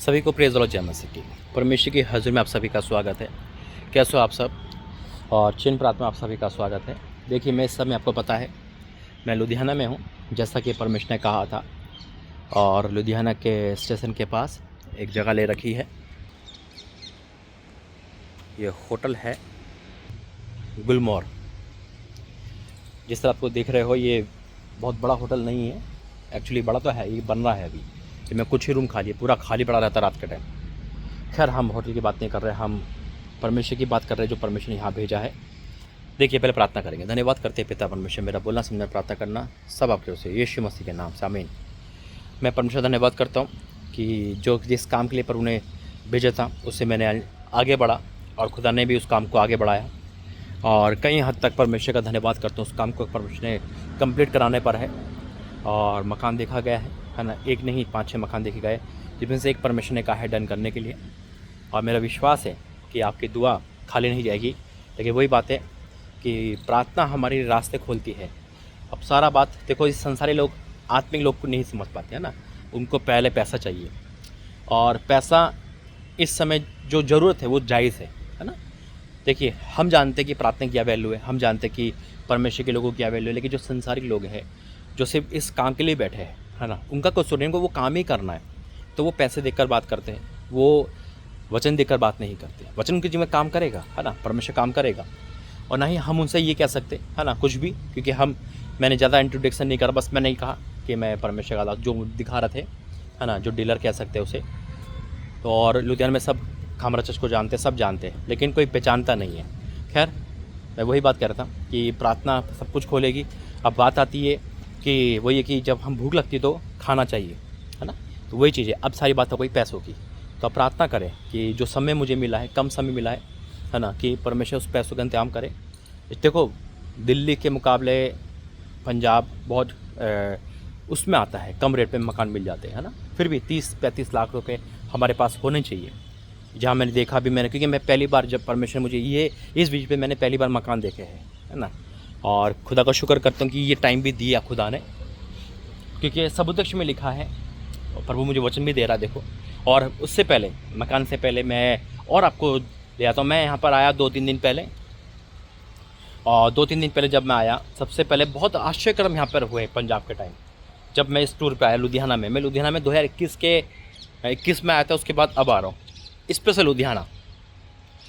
सभी को प्रेज़ और जय मसीह की परमेश्वर की हज़ूर में आप सभी का स्वागत है। कैसे हो आप सब? और चिन्ह प्रार्थना में आप सभी का स्वागत है। देखिए, मैं इस समय आपको पता है मैं लुधियाना में हूँ, जैसा कि परमेश्वर ने कहा था। और लुधियाना के स्टेशन के पास एक जगह ले रखी है। ये होटल है गुलमोहर। जिस तरह आपको देख रहे हो, ये बहुत बड़ा होटल नहीं है। एक्चुअली बड़ा तो है, ये बन रहा है अभी। इसमें कुछ ही रूम खाली है, पूरा खाली पड़ा रहता है रात के टाइम। खैर, हम होटल की बात नहीं कर रहे, हम परमेश्वर की बात कर रहे हैं, जो परमेश्वर ने यहाँ भेजा है। देखिए, पहले प्रार्थना करेंगे। धन्यवाद करते हैं पिता परमेश्वर, मेरा बोलना समझना प्रार्थना करना सब आपके ओर से, यीशु मसीह के नाम से, आमीन। मैं परमेश्वर धन्यवाद करता हूँ कि जो जिस काम के लिए पर उन्हें भेजा था उससे मैंने आगे बढ़ा, और खुदा ने भी उस काम को आगे बढ़ाया। और कई हद तक परमेश्वर का धन्यवाद करता हूँ, उस काम को परमेश्वर ने कंप्लीट कराने पर है। और मकान देखा गया है ना, एक नहीं 5-6 मकान देखे गए, जिसमें से एक परमेश्वर ने कहा है डन करने के लिए। और मेरा विश्वास है कि आपकी दुआ खाली नहीं जाएगी। लेकिन वही बात है कि प्रार्थना हमारी रास्ते खोलती है। अब सारा बात देखो, इस संसारी लोग, आत्मिक लोग को नहीं समझ पाते हैं ना। उनको पहले पैसा चाहिए, और पैसा इस समय जो ज़रूरत है वो जायज़ है ना। देखिए, हम जानते हैं कि प्रार्थना की क्या वैल्यू है, हम जानते हैं कि परमेश्वर के लोगों की क्या वैल्यू है। लेकिन जो संसारिक लोग हैं, जो सिर्फ इस काम के लिए बैठे हैं, है ना, उनका कुछ सुनने को वो काम ही करना है, तो वो पैसे देकर बात करते हैं, वो वचन देकर बात नहीं करते। वचन उनके जीवन में काम करेगा, है ना, परमेश्वर काम करेगा। और ना ही हम उनसे ये कह सकते, है ना, कुछ भी, क्योंकि मैंने ज़्यादा इंट्रोडक्शन नहीं करा, बस मैंने ही कहा कि मैं परमेश्वर का जो दिखा रहे थे, है ना, जो डीलर कह सकते हैं उसे। तो और लुधियाना में सब खामरा चर्च को जानते हैं, सब जानते हैं, लेकिन कोई पहचानता नहीं है। खैर, मैं वही बात कह रहा था कि प्रार्थना सब कुछ खोलेगी। अब बात आती है कि वही है कि जब हम भूख लगती है तो खाना चाहिए, है ना, तो वही चीज़ है। अब सारी बात हो गई पैसों की, तो अब प्रार्थना करें कि जो समय मुझे मिला है, कम समय मिला है ना, कि परमेश्वर उस पैसों का इंतजाम करे। देखो, दिल्ली के मुकाबले पंजाब बहुत उसमें आता है, कम रेट पे मकान मिल जाते हैं, है ना। फिर भी 30-35 लाख रुपए हमारे पास होने चाहिए। जहाँ मैंने देखा भी, क्योंकि मैं पहली बार, जब परमेश्वर मुझे इस बीच पे मैंने पहली बार मकान देखे हैं, है ना। और खुदा का शुक्र करता हूँ कि ये टाइम भी दिया खुदा ने, क्योंकि सबूतक्ष में लिखा है, और प्रभु मुझे वचन भी दे रहा है। देखो, और उससे पहले, मकान से पहले मैं और आपको ले आता हूँ। मैं यहाँ पर आया 2-3 दिन पहले, और 2-3 दिन पहले जब मैं आया, सबसे पहले बहुत आश्चर्यक्रम यहाँ पर हुए पंजाब के टाइम। जब मैं इस टूर पे आया लुधियाना में, मैं लुधियाना में 2021 में आया था, उसके बाद अब आ रहा हूँ स्पेशल लुधियाना,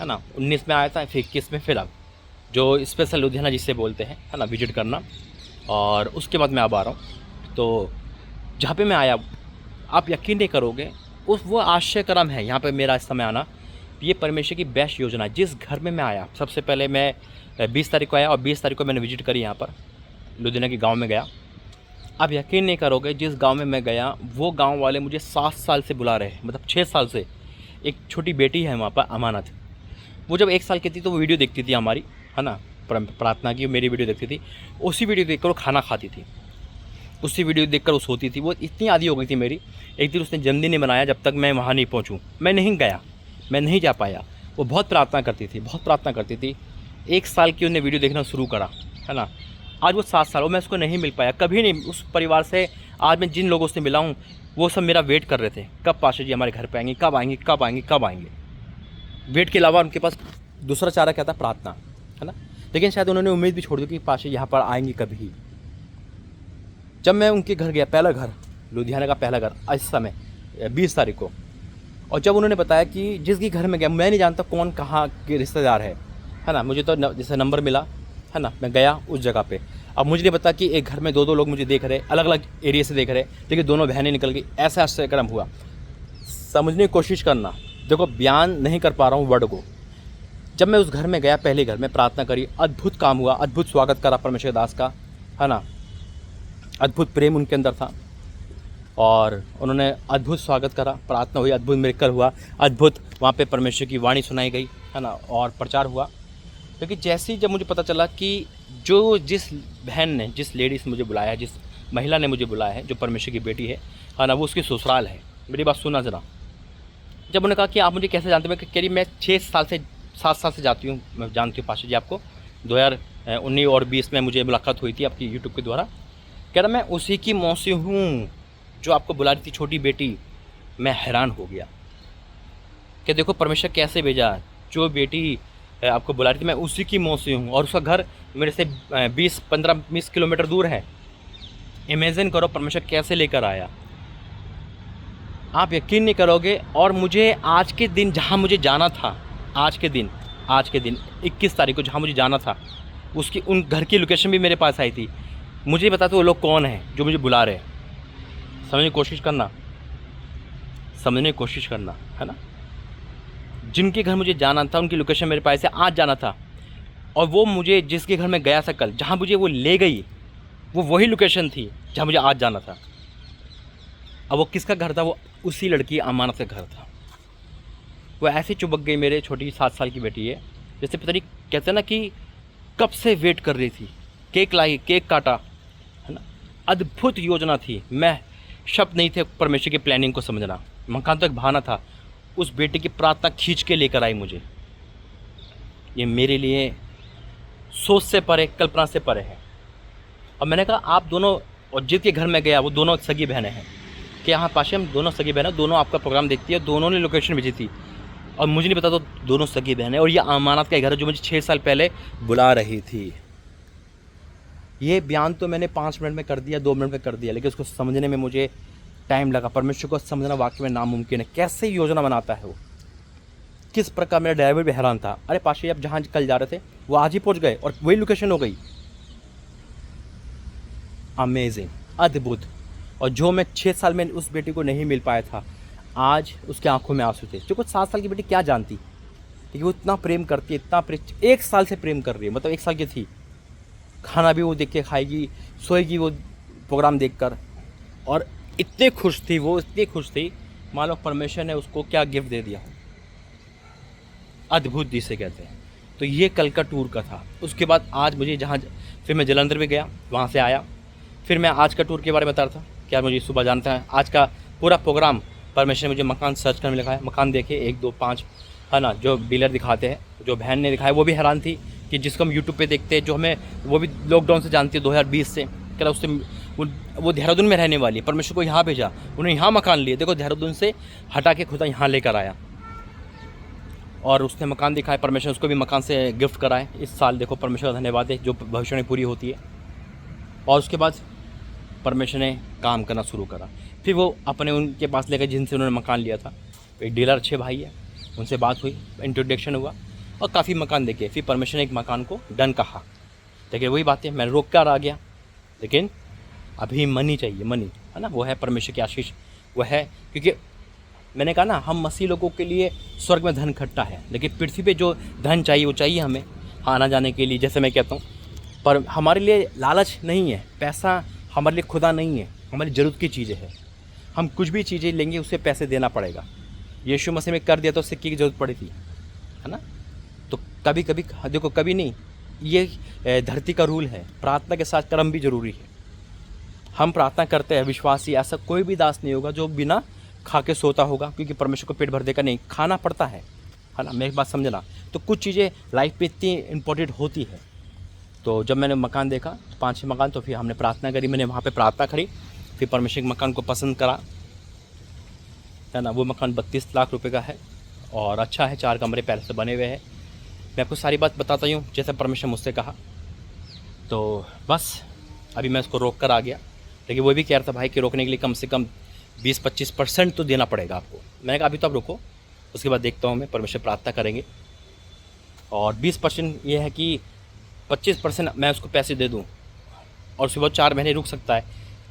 है ना। 19 में आया था, फिर 21 में, फिर अब जो स्पेशल लुधियाना जिसे बोलते हैं, है ना, विजिट करना। और उसके बाद मैं अब आ रहा हूँ। तो जहाँ पे मैं आया, आप यकीन नहीं करोगे, वो आश्चर्यक्रम है यहाँ पे मेरा इस समय आना। ये परमेश्वर की बेस्ट योजना है। जिस घर में मैं आया, सबसे पहले मैं 20 तारीख को आया, और 20 तारीख को मैंने विजिट करी यहाँ पर लुधियाना के गाँव में गया। आप यकीन नहीं करोगे, जिस गांव में मैं गया, वो गांव वाले मुझे 7 साल से बुला रहे हैं, मतलब 6 साल से। एक छोटी बेटी है वहाँ पर, अमानत। वो जब 1 साल की थी तो वो वीडियो देखती थी हमारी, है ना, प्रार्थना की, मेरी वीडियो देखती थी। उसी वीडियो देखकर वो खाना खाती थी, उसी वीडियो देखकर वो सोती थी। वो इतनी आदी हो गई थी मेरी। एक दिन उसने जन्मदिन नहीं मनाया जब तक मैं वहाँ नहीं पहुँचूँ। मैं नहीं गया, मैं नहीं जा पाया। वो बहुत प्रार्थना करती थी, बहुत प्रार्थना करती थी। 1 साल की उसने वीडियो देखना शुरू करा, है ना। आज वो 7 साल, और मैं उसको नहीं मिल पाया, कभी नहीं। उस परिवार से आज मैं जिन लोगों से मिला हूँ, वो सब मेरा वेट कर रहे थे, कब पाशा जी हमारे घर पे आएंगे, कब आएंगे, कब आएंगे, कब आएंगे। वेट के अलावा उनके पास दूसरा चारा क्या था? प्रार्थना, है ना। लेकिन शायद उन्होंने उम्मीद भी छोड़ दी कि पाशा यहाँ पर आएंगे कभी। जब मैं उनके घर गया, पहला घर, लुधियाना का पहला घर, इस समय 20 तारीख को, और जब उन्होंने बताया कि जिसके घर में गया, मैं नहीं जानता कौन कहाँ के रिश्तेदार है ना, मुझे तो जैसे नंबर मिला, है ना, मैं गया उस जगह पे। अब मुझे नहीं पता कि एक घर में 2-2 लोग मुझे देख रहे, अलग अलग एरिया से देख रहे, लेकिन दोनों बहनें निकल गई। ऐसा आश्चर्यक्रम हुआ, समझने की कोशिश करना। देखो, बयान नहीं कर पा रहा हूँ वर्ड को। जब मैं उस घर में गया, पहले घर में प्रार्थना करी, अद्भुत काम हुआ, अद्भुत स्वागत करा परमेश्वर दास का, है ना। अद्भुत प्रेम उनके अंदर था, और उन्होंने अद्भुत स्वागत करा, प्रार्थना हुई, अद्भुत मिरेकल हुआ, अद्भुत वहाँ पे परमेश्वर की वाणी सुनाई गई, है ना, और प्रचार हुआ। क्योंकि जैसे ही जब मुझे पता चला कि जिस बहन ने, जिस लेडी से मुझे बुलाया है, जिस महिला ने मुझे बुलाया है, जो परमेश्वर की बेटी है ना, वो उसकी ससुराल है। मेरी बात सुना जरा। जब उन्होंने कहा कि आप मुझे कैसे जानते हैं, मैं कह रही मैं 7 साल से जाती हूँ, मैं जानती हूँ पाशा जी आपको। 2019 और 20 में मुझे मुलाकात हुई थी आपकी यूट्यूब के द्वारा। कह रहा मैं उसी की मौसी हूँ जो आपको बुला रही थी, छोटी बेटी। मैं हैरान हो गया। कि देखो परमेश्वर कैसे भेजा। जो बेटी आपको बुला रही थी मैं उसी की मौसी हूँ, और उसका घर मेरे से 20-15-20 किलोमीटर दूर है। इमेजिन करो परमेश्वर कैसे लेकर आया, आप यकीन नहीं करोगे। और मुझे आज के दिन जहाँ मुझे जाना था, आज के दिन 21 तारीख को जहाँ मुझे जाना था, उसकी उन घर की लोकेशन भी मेरे पास आई थी। मुझे बता दो वो लोग कौन हैं जो मुझे बुला रहे हैं। समझने की कोशिश करना है ना। जिनके घर मुझे जाना था उनकी लोकेशन मेरे पास है, आज जाना था। और वो मुझे जिसके घर में गया था कल, जहाँ मुझे वो ले गई, वो वही लोकेशन थी जहाँ मुझे आज जाना था। अब वो किसका घर था? वो उसी लड़की अमानत का घर था। वो ऐसे चुपक गई, मेरे छोटी 7 साल की बेटी है, जैसे पता नहीं कहते हैं ना कि कब से वेट कर रही थी। केक लाई, केक काटा, है ना। अद्भुत योजना थी। मैं शब्द नहीं थे परमेश्वर की प्लानिंग को समझना। मकान तो एक बहाना था, उस बेटे की प्रार्थना खींच के लेकर आई मुझे। ये मेरे लिए सोच से परे, कल्पना से परे है। और मैंने कहा आप दोनों, और जिसके घर में गया वो दोनों सगी बहनें हैं कि हाँ पाशे हम दोनों सगी बहनें, दोनों आपका प्रोग्राम देखती है, दोनों ने लोकेशन भेजी थी और मुझे नहीं पता तो दोनों सगी बहनें। और ये अमानत का घर है जो मुझे 6 साल पहले बुला रही थी। ये बयान तो मैंने 5 मिनट में कर दिया, 2 मिनट में कर दिया, लेकिन उसको समझने में मुझे टाइम लगा। परमेश्वर को समझना वाकई में नामुमकिन है। कैसे योजना बनाता है वो, किस प्रकार। मेरा ड्राइवर भी हैरान था, अरे पाशे आप जहाँ कल जा रहे थे वो आज ही पहुँच गए और वही लोकेशन हो गई। अमेजिंग, अद्भुत। और जो मैं 6 साल में उस बेटी को नहीं मिल पाया था, आज उसके आंखों में आंसू थे। जो कुछ 7 साल की बेटी क्या जानती कि वो इतना प्रेम करती है, इतना 1 साल से प्रेम कर रही है। मतलब 1 साल की थी, खाना भी वो देख के खाएगी, सोएगी वो प्रोग्राम देखकर। और इतने खुश थी वो, इतनी खुश थी मान लो परमेश्वर ने उसको क्या गिफ्ट दे दिया। अद्भुत जिसे कहते हैं। तो ये कल का टूर का था। उसके बाद आज मुझे जहाँ, फिर मैं जलंधर में गया, वहाँ से आया, फिर मैं आज का टूर के बारे में बता रहा था। क्या मुझे सुबह जानता है आज का पूरा प्रोग्राम परमेश्वर ने मुझे मकान सर्च करने में लिखा है। मकान देखे 1, 2, 5, है ना, जो डीलर दिखाते हैं, जो बहन ने दिखाया वो भी हैरान थी कि जिसको हम यूट्यूब पे देखते हैं, जो हमें वो भी लॉकडाउन से जानती है 2020 से, क्या उससे वो देहरादून में रहने वाली है। परमेश्वर को यहाँ भेजा, उन्हें यहाँ मकान लिए। देखो देहरादून से हटा के खुदा यहाँ लेकर आया और उसने मकान दिखाया। परमेश्वर उसको भी मकान से गिफ्ट कराए इस साल। देखो परमेश्वर का धन्यवाद है जो भविष्य में पूरी होती है। और उसके बाद परमेश्वर ने काम करना शुरू करा। फिर वो अपने उनके पास ले गए जिनसे उन्होंने मकान लिया था। एक डीलर अच्छे भाई है, उनसे बात हुई, इंट्रोडक्शन हुआ और काफ़ी मकान देखे। फिर परमेश्वर ने एक मकान को डन कहा। देखिए वही बात है, मैं रोक कर आ गया, लेकिन अभी मनी चाहिए, मनी, है ना। वो है परमेश्वर की आशीष, वो है। क्योंकि मैंने कहा ना, हम मसीह लोगों के लिए स्वर्ग में धन इकट्ठा है, लेकिन पृथ्वी पे जो धन चाहिए वो चाहिए हमें आना जाने के लिए। जैसे मैं कहता हूँ, पर हमारे लिए लालच नहीं है, पैसा हमारे लिए खुदा नहीं है, हमारी ज़रूरत की चीज़ें है। हम कुछ भी चीज़ें लेंगे उसे पैसे देना पड़ेगा। यीशु मसीह में कर दिया तो सिक्के की ज़रूरत पड़ी थी, है ना। तो कभी कभी देखो, कभी नहीं, ये धरती का रूल है। प्रार्थना के साथ कर्म भी ज़रूरी है। हम प्रार्थना करते हैं, विश्वासी ऐसा कोई भी दास नहीं होगा जो बिना खा के सोता होगा, क्योंकि परमेश्वर को पेट भर देगा नहीं, खाना पड़ता है ना। मेरी बात समझना। तो कुछ चीज़ें लाइफ में इतनी इम्पोर्टेंट होती है। तो जब मैंने मकान देखा 5-6 मकान, तो फिर हमने प्रार्थना करी। मैंने वहाँ पे प्रार्थना करी, फिर परमेश्वर के मकान को पसंद करा, है ना। वो मकान 32 लाख रुपए का है और अच्छा है, 4 कमरे पहले से बने हुए हैं। मैं आपको सारी बात बताता हूँ जैसे परमेश्वर मुझसे कहा। तो बस अभी मैं उसको रोक कर आ गया, लेकिन वो भी कह रहा था भाई कि रोकने के लिए कम से कम 20-25% तो देना पड़ेगा आपको। मैंने कहा अभी तो आप रुको, उसके बाद देखता हूँ मैं, परमेश्वर प्रार्थना करेंगे। और 20% ये है कि 25% मैं उसको पैसे दे दूं और उसके बाद 4 महीने रुक सकता है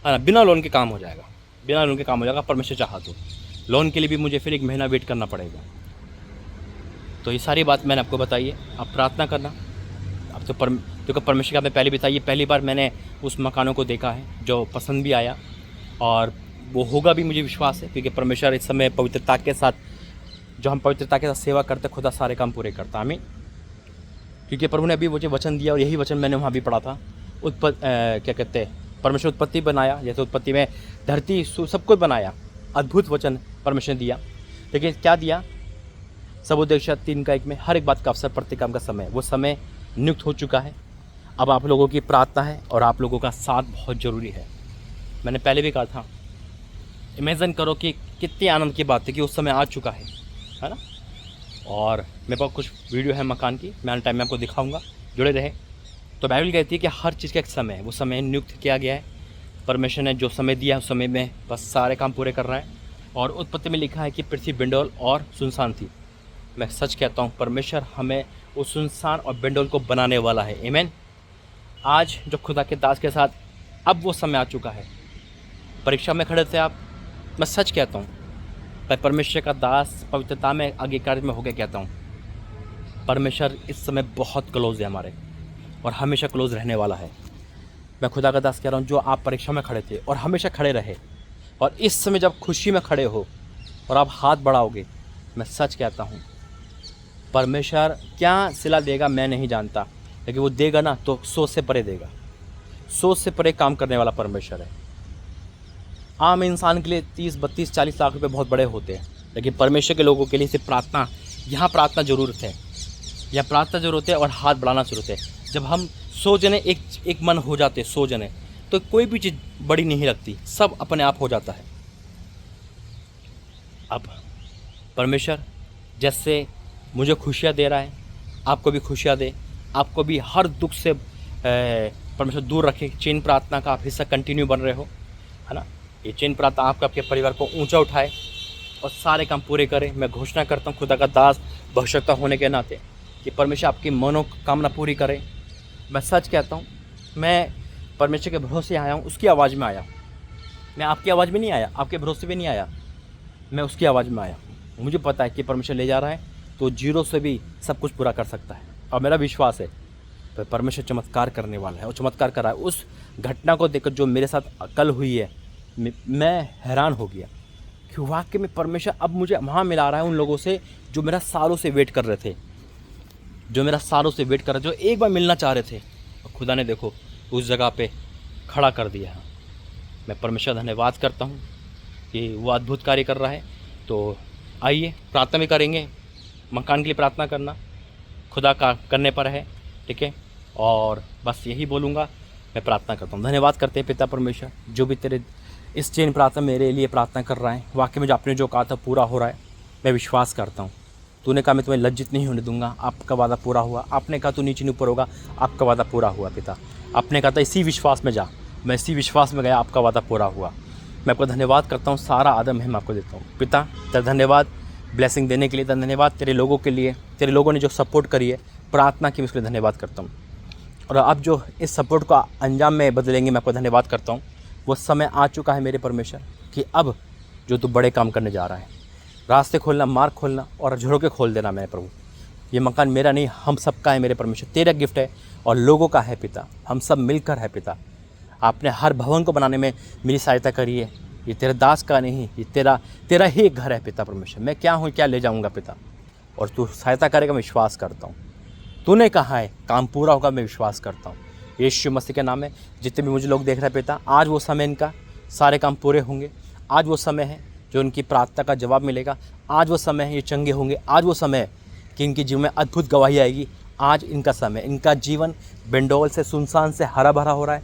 ना। बिना लोन के काम हो जाएगा, बिना लोन के काम हो जाएगा परमेश्वर चाहा तो। लोन के लिए भी मुझे फिर 1 महीना वेट करना पड़ेगा। तो ये सारी बात मैंने आपको बताई है। आप प्रार्थना करना। अब तो देखो परमेश्वर का आपने पहले बताइए, पहली बार मैंने उस मकानों को देखा है जो पसंद भी आया, और वो होगा भी, मुझे विश्वास है। क्योंकि परमेश्वर इस समय पवित्रता के साथ, जो हम पवित्रता के साथ सेवा करते, खुदा सारे काम पूरे करता। आमीन। क्योंकि प्रभु ने अभी मुझे वचन दिया, और यही वचन मैंने वहाँ भी पढ़ा था। क्या कहते हैं, परमेश्वर उत्पत्ति बनाया, जैसे उत्पत्ति में धरती सब कुछ बनाया। अद्भुत वचन परमेश्वर ने दिया, लेकिन क्या दिया? सबोदेश 3:1 में हर एक बात का अवसर, प्रत्येक काम का समय, वो समय नियुक्त हो चुका है। अब आप लोगों की प्रार्थना है और आप लोगों का साथ बहुत ज़रूरी है। मैंने पहले भी कहा था, इमेजिन करो कि कितनी आनंद की बात है कि उस समय आ चुका है ना। और मेरे पास कुछ वीडियो है मकान की, मैं आने टाइम में आपको दिखाऊंगा, जुड़े रहे। तो बाइबल कहती है कि हर चीज़ का एक समय है, वो समय नियुक्त किया गया है। परमेश्वर ने जो समय दिया है उस समय में बस सारे काम पूरे कर रहा है। और उत्पत्ति में लिखा है कि पृथ्वी बिंडोल और सुनसान थी। मैं सच कहता हूँ, परमेश्वर हमें उस सुनसान और बिंडोल को बनाने वाला है। आमीन। आज जो खुदा के दास के साथ अब वो समय आ चुका है। परीक्षा में खड़े थे आप, मैं सच कहता हूँ, पर परमेश्वर का दास पवित्रता में आगे कार्य में होकर कहता हूँ, परमेश्वर इस समय बहुत क्लोज है हमारे, और हमेशा क्लोज रहने वाला है। मैं खुदा का दास कह रहा हूँ, जो आप परीक्षा में खड़े थे और हमेशा खड़े रहे, और इस समय जब खुशी में खड़े हो और आप हाथ बढ़ाओगे, मैं सच कहता हूँ, परमेश्वर क्या सिला देगा मैं नहीं जानता, लेकिन वो देगा ना तो सोच से परे देगा। सोच से परे काम करने वाला परमेश्वर है। आम इंसान के लिए 30, 32, 40 लाख रुपए बहुत बड़े होते हैं, लेकिन परमेश्वर के लोगों के लिए सिर्फ प्रार्थना, यहाँ प्रार्थना ज़रूरत है, यहाँ प्रार्थना ज़रूरत है और हाथ बढ़ाना ज़रूरत है। जब हम 100 जने एक मन हो जाते, 100 जने, तो कोई भी चीज़ बड़ी नहीं लगती, सब अपने आप हो जाता है। अब परमेश्वर जैसे मुझे खुशियाँ दे रहा है, आपको भी खुशियाँ दे, आपको भी हर दुख से परमेश्वर दूर रखे। चेन प्रार्थना का आप हिस्सा कंटिन्यू बन रहे हो, है ना। ये चेन प्रार्थना आपके परिवार को ऊंचा उठाए और सारे काम पूरे करे। मैं घोषणा करता हूँ खुदा का दास भविष्यता होने के नाते कि परमेश्वर आपकी मनोकामना पूरी करे। मैं सच कहता हूँ, मैं परमेश्वर के भरोसे आया हूँ, उसकी आवाज़ में आया हूँ। मैं आपकी आवाज़ में नहीं आया, आपके भरोसे में नहीं आया, मैं उसकी आवाज़ में आया हूँ। मुझे पता है कि परमेश्वर ले जा रहा है तो जीरो से भी सब कुछ पूरा कर सकता है, और मेरा विश्वास है तो परमेश्वर चमत्कार करने वाला है और चमत्कार कर रहा है। उस घटना को देखकर जो मेरे साथ कल हुई है, मैं हैरान हो गया कि वाकई में परमेश्वर अब मुझे वहाँ मिला रहा है उन लोगों से जो मेरा सालों से वेट कर रहे थे, जो एक बार मिलना चाह रहे थे, और खुदा ने देखो उस जगह पे खड़ा कर दिया है। मैं परमेश्वर धन्यवाद करता हूँ कि वो अद्भुत कार्य कर रहा है। तो आइए प्रार्थना भी करेंगे। मकान के लिए प्रार्थना करना खुदा का करने पर है, ठीक है। और बस यही बोलूँगा, मैं प्रार्थना करता हूँ। धन्यवाद करते हैं पिता परमेश्वर, जो भी तेरे इस चेन प्रार्थना मेरे लिए प्रार्थना कर रहा है, वाकई में जो आपने जो कहा था पूरा हो रहा है। मैं विश्वास करता हूँ, तूने कहा मैं तुम्हें लज्जित नहीं होने दूंगा, आपका वादा पूरा हुआ। आपने कहा तू नीचे नहीं ऊपर होगा, आपका वादा पूरा हुआ। पिता आपने कहा था इसी विश्वास में जा, मैं इसी विश्वास में गया, आपका वादा पूरा हुआ। मैं आपको धन्यवाद करता हूँ, सारा आदम है मैं आपको देता हूँ। पिता तेरा धन्यवाद ब्लेसिंग देने के लिए, धन्यवाद तेरे लोगों के लिए, तेरे लोगों ने जो सपोर्ट करी है, प्रार्थना की, उसके लिए धन्यवाद करता हूँ। और अब जो इस सपोर्ट को अंजाम में बदलेंगे, मैं आपको धन्यवाद करता हूँ। वो समय आ चुका है मेरे परमेश्वर कि अब जो तू बड़े काम करने जा रहा है, रास्ते खोलना, मार्ग खोलना और झरोके खोल देना। मेरे प्रभु, ये मकान मेरा नहीं, हम सब का है मेरे परमेश्वर, तेरा गिफ्ट है और लोगों का है पिता, हम सब मिलकर है पिता। आपने हर भवन को बनाने में मेरी सहायता करी है। ये तेरे दास का नहीं, ये तेरा ही एक घर है पिता परमेश्वर। मैं क्या हूँ, क्या ले जाऊँगा पिता, और तू सहायता करेगा, मैं विश्वास करता हूँ। तूने कहा है काम पूरा होगा, मैं विश्वास करता हूँ। यीशु मसीह के नाम में जितने भी मुझे लोग देख रहे हैं पिता, आज वो समय इनका सारे काम पूरे होंगे। आज वो समय है जो उनकी प्रार्थना का जवाब मिलेगा। आज वो समय है ये चंगे होंगे। आज वो समय है कि इनके जीवन में अद्भुत गवाही आएगी। आज इनका समय, इनका जीवन बेंडोल से, सुनसान से हरा भरा हो रहा है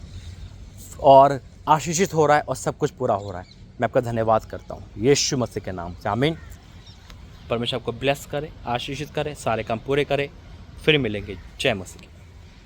और आशीषित हो रहा है और सब कुछ पूरा हो रहा है। मैं आपका धन्यवाद करता हूँ यीशु मसीह के नाम से, आमीन। परमेश्वर आपको ब्लेस करे, आशीषित करे, सारे काम पूरे करे। फिर मिलेंगे। जय मसीह।